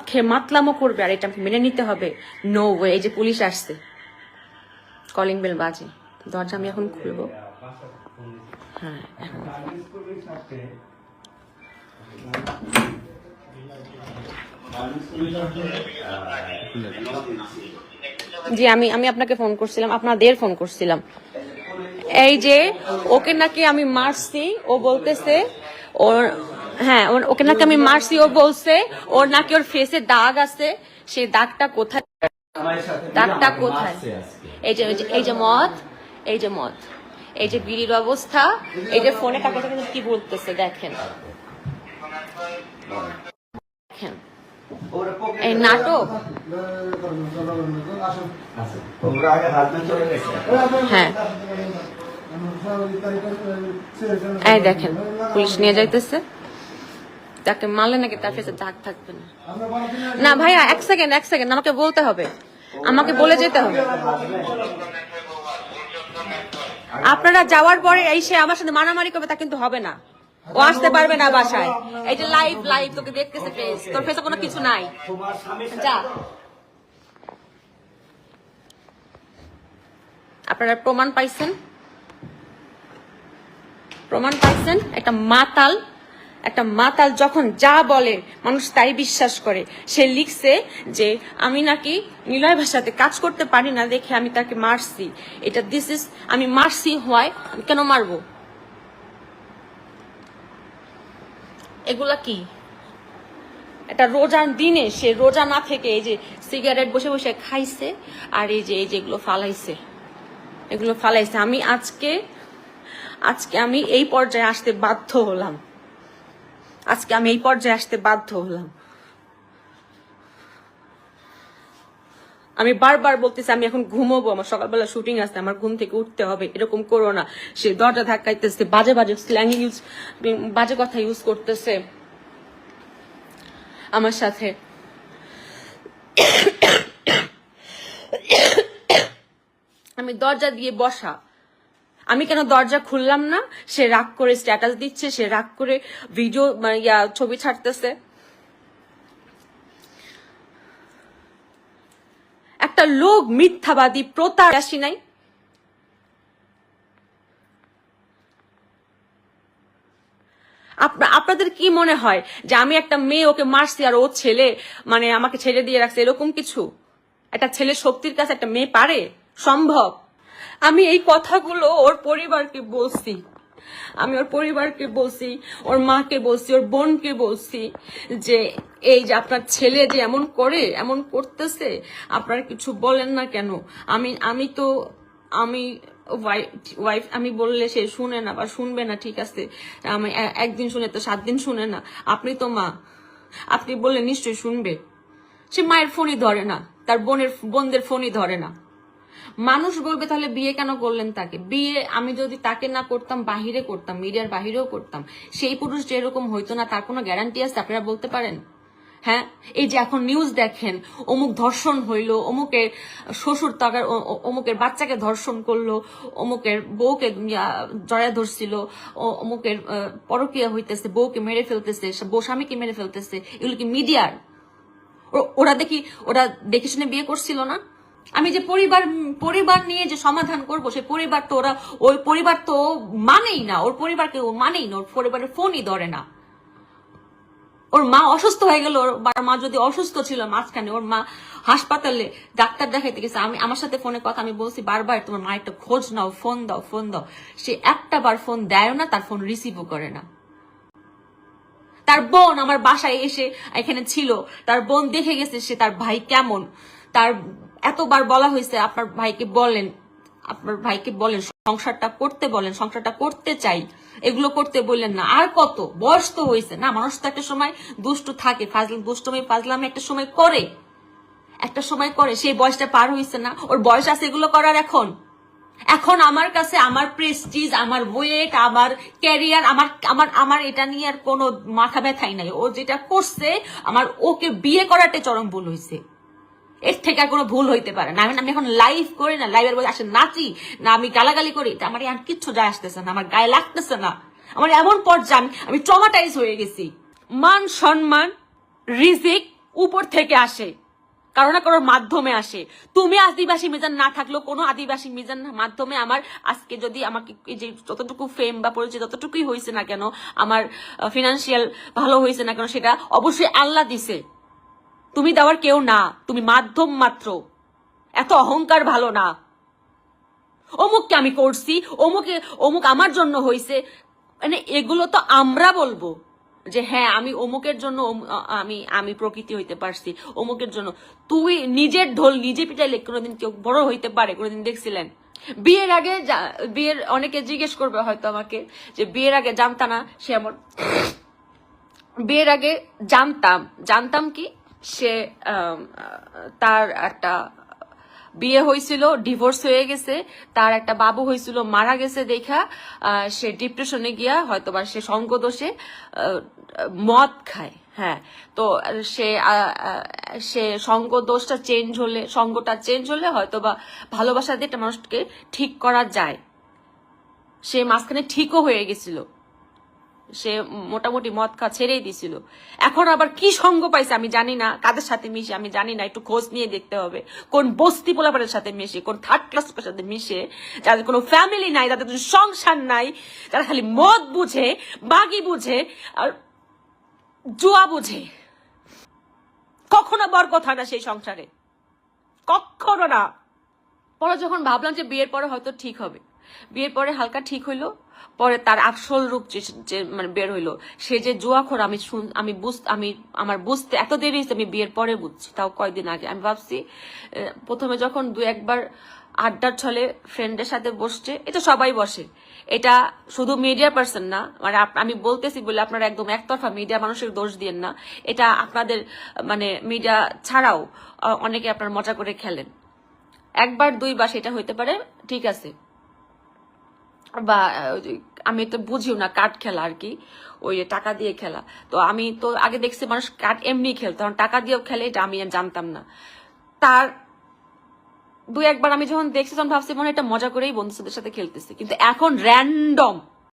খেয়ে মাতলামো করবে আর এটা মেনে নিতে হবে? No way. এই যে পুলিশ আসছে, কলিং বেল বাজে, দরজা আমি এখন খুলবো। হ্যাঁ এখন জি আমি আমি আপনাকে ফোন করছিলাম, আপনাদের ফোন করছিলাম। এই যে ওকে নাকি আমি মারছি, ও বলতেছে ওর, হ্যাঁ ওকে নাকি আমি মারছি, ও বলছে ওর নাকি ওর ফেসে দাগ আছে। সেই দাগটা কোথায়? দাগটা কোথায়? এই যে এই যে মদ, এই যে মদ, এই যে বিড়ির অবস্থা, এই যে ফোনে কাকে কি বলতেছে দেখেন, দেখেন এই নাটক। হ্যাঁ এই দেখেন পুলিশ নিয়ে যাইতেছে, তাকে মারলে নাকি তার ফেসে দাগ থাকবে না। না ভাইয়া এক সেকেন্ড আমাকে বলতে হবে, আমাকে বলে যেতে হবে। আপনারা যাওয়ার পরে এসে আমার সাথে মারামারি করবে তা কিন্তু হবে না, ও আসতে পারবে না বাসায়। এই যে লাইভ তোকে দেখতেছে ফেস, তোর ফেসে কোনো কিছু নাই। যা, আপনারা প্রমাণ পাইছেন, প্রমাণ পাইছেন। একটা মাতাল যখন যা বলে মানুষ তাই বিশ্বাস করে। সে লিখছে যে আমি নাকি নিলয় ভাষাতে কাজ করতে পারি না দেখে আমি তাকে মারছি। এটা আমি মারছি হয়, আমি কেন মারবো? এগুলা কি? একটা রোজার দিনে সে রোজা না থেকে এই যে সিগারেট বসে বসে খাইছে, আর এই যে এগুলো ফালাইছে, এগুলো ফালাইছে। আমি আজকে আমি এই পর্যায়ে আসতে বাধ্য হলাম, আমি বারবার বলতেছি আমি এখন ঘুমোবো, আমার সকালবেলা শুটিং আছে, আমার ঘুম থেকে উঠতে হবে, এরকম করো না। সে দরজা ধাক্কাইতেছে, বাজে স্ল্যাং বাজে কথা ইউজ করতেছে আমার সাথে। আমি দরজা দিয়ে বসা, আমি কেন দরজা খুললাম না? সে রাগ করে স্ট্যাটাস দিচ্ছে, সে রাগ করে ভিডিও ছবি ছাড়তেছে। একটা লোক মিথ্যাবাদী প্রতারণা নাই। আপনাদের কি মনে হয় যে আমি একটা মেয়ে, ওকে মারছি আর ও ছেলে মানে আমাকে ছেড়ে দিয়ে রাখছে? এরকম কিছু একটা ছেলে শক্তির কাছে একটা মেয়ে পারে? সম্ভব? আমি এই কথাগুলো ওর পরিবারকে বলছি, আমি ওর পরিবারকে বলছি, ওর মাকে বলছি, ওর বোনকে বলছি যে এই যে আপনার ছেলে যে এমন করে, এমন করতেছে, আপনারা কিছু বলেন না কেন? আমি ওয়াইফ, আমি বললে সে শুনে না বা শুনবে না, ঠিক আছে, আমি একদিন শুনে তো 7 দিন শুনে না। আপনি তো মা, আপনি বললে নিশ্চয়ই শুনবে। সে মায়ের ফোনই ধরে না, তার বোনদের ফোনই ধরে না। মানুষ বলবে তাহলে বিয়ে কেন করলেন তাকে? বিয়ে আমি যদি তাকে না করতাম, বাহিরে করতাম, মিডিয়ার বাহিরেও করতাম, সেই পুরুষ যেরকম হইতো না তার কোনো গ্যারান্টি আছে আপনারা বলতে পারেন? হ্যাঁ, এই যে এখন নিউজ দেখেন, অমুক ধর্ষণ হইলো, অমুকের শ্বশুর তাকার অমুকের বাচ্চাকে ধর্ষণ করলো, অমুকের বউকে জড়ায় ধরছিল, অমুকের পরকীয়া হইতেছে, বউকে মেরে ফেলতেছে, বউ স্বামীকে মেরে ফেলতেছে। এগুলো কি মিডিয়ার? ওরা দেখে শুনে বিয়ে করছিল না? আমি যে পরিবার নিয়ে যে সমাধান করব, সেই পরিবার তো ওই পরিবার তো মানেই না, ওর পরিবারকে ও মানেই না, ওর পরিবারের ফোনই ধরে না। ওর মা অসুস্থ হয়ে গেল, ওর মা যদি অসুস্থ ছিল মাঝখানে, ওর মা হাসপাতালে ডাক্তার দেখাইতে গেছে, আমার সাথে ফোনে কথা, আমি বলছি বারবার তোমার মা একটা খোঁজ নাও, ফোন দাও। সে একটা বার ফোন দেয় না, তার ফোন রিসিভও করে না। তার বোন আমার বাসায় এসে এখানে ছিল, তার বোন দেখে গেছে সে তার ভাই কেমন। তার এতবার বলা হয়েছে আপনার ভাইকে বলেন সংসারটা করতে চাই, এগুলো করতে বললেন না। আর কত বয়স তো হয়েছে না, মানুষ তো একটা সময় দুষ্টু থাকে, ফাজলামি একটা সময় করে, সেই বয়সটা পার হয়েছে না? ওর বয়স আছে এগুলো করার? এখন আমার কাছে আমার প্রেস্টিজ, আমার ওয়েট, আমার ক্যারিয়ার, আমার এটা নিয়ে আর কোনো মাথা ব্যথাই নাই। ও যেটা করছে, ওকে বিয়ে করাতে চরম ভুল হয়েছে, এর থেকে আর কোনো ভুল হইতে পারে না। আমি এখন লাইভ করি না, লাইভের বসে আসে নাচি না, আমি গালাগালি করি, আমার আর কিচ্ছু যায় আসতেছে না, আমার গায়ে লাগতেছে না। আমার এমন পর্যায়ে আমি ট্রমাটাইজ হয়ে গেছি। মান সম্মান রিজিক উপর থেকে আসে, কারো না কারোর মাধ্যমে আসে। তুমি আদিবাসী মিজান না থাকলেও কোনো আদিবাসী মিজান মাধ্যমে আমার আজকে যদি আমাকে যে যতটুকু ফেম বা পরিচয় যতটুকুই হয়েছে না কেন, আমার ফিনান্সিয়াল ভালো হয়েছে না কেন, সেটা অবশ্যই আল্লাহ দিছে। তুমি দেওয়ার কেউ না, তুমি মাধ্যম মাত্র। এত অহংকার ভালো না। অমুককে আমি করছি, অমুক আমার জন্য হয়েছে, মানে এগুলো তো আমরা বলবো যে হ্যাঁ আমি অমুকের জন্য আমি প্রকৃতি হইতে পারছি, অমুকের জন্য। তুই নিজের ঢোল নিজে পিটাইলে কোনোদিন কেউ বড় হইতে পারে? কোনোদিন দেখছিলেন? বিয়ের আগে বিয়ের অনেকে জিজ্ঞেস করবে হয়তো আমাকে যে বিয়ের আগে জানতাম না সে আমার, বিয়ের আগে জানতাম কি সে তার একটা বিয়ে হয়েছিল, ডিভোর্স হয়ে গেছে, তার একটা বাবু হয়েছিল, মারা গেছে দেখা সে ডিপ্রেশনে গিয়া হয়তোবা সে সঙ্গদোষে মদ খায়। হ্যাঁ, তো সে সঙ্গদোষটা সঙ্গটা চেঞ্জ হলে হয়তোবা ভালোবাসা দিয়ে একটা মানুষকে ঠিক করা যায়। সে মাঝখানে ঠিকও হয়ে গেছিল, সে মোটামুটি মদ খা ছেড়েই দিছিল। এখন আবার কি সঙ্গ পাইছে আমি জানি না, কাদের সাথে মিশে আমি জানি না, একটু খোঁজ নিয়ে দেখতে হবে। কোন বস্তি পোলাপানের সাথে মিশে, কোন থার্ড ক্লাস সাথে মিশে, যাদের কোনো ফ্যামিলি নাই, যাদের কোনো সংসার নাই, যারা খালি মদ বুঝে, বাগি বুঝে আর জুয়া বুঝে। কখনো বর কথা না সেই সংসারে, কখনো না। পরে যখন ভাবলাম যে বিয়ের পরে হয়তো ঠিক হবে, বিয়ের পরে হালকা ঠিক হইলো, পরে তার আসল রূপ যে মানে বের হইলো, সে যে জুয়াখোর আমার বুঝতে এত দেরি হয়েছে, আমি বিয়ের পরে বুঝছি, তাও কয়েকদিন আগে। আমি ভাবছি প্রথমে যখন দু একবার আড্ডার ছলে ফ্রেন্ডের সাথে বসছে, এটা সবাই বসে, এটা শুধু মিডিয়া পার্সন না, মানে আমি বলতেছি বলে আপনারা একদম একতরফা মিডিয়া মানুষের দোষ দিয়েন না, এটা আপনাদের মানে মিডিয়া ছাড়াও অনেকে আপনার মজা করে খেলেন। একবার দুইবার সেটা হইতে পারে, ঠিক আছে, বা আমি তো বুঝিও না, কার্ড খেলা আর কি, ওই টাকা দিয়ে খেলা। তো আমি তো আগে দেখছি মানুষ কার্ড এমনি খেলতো, টাকা দিয়েও খেলে, এটা আমি জানতাম না। তার দু একবার আমি যখন দেখছি তখন ভাবছি মনে এটা মজা করেই বন্ধুদের সাথে খেলতেছি, কিন্তু এখন র্যান্ডম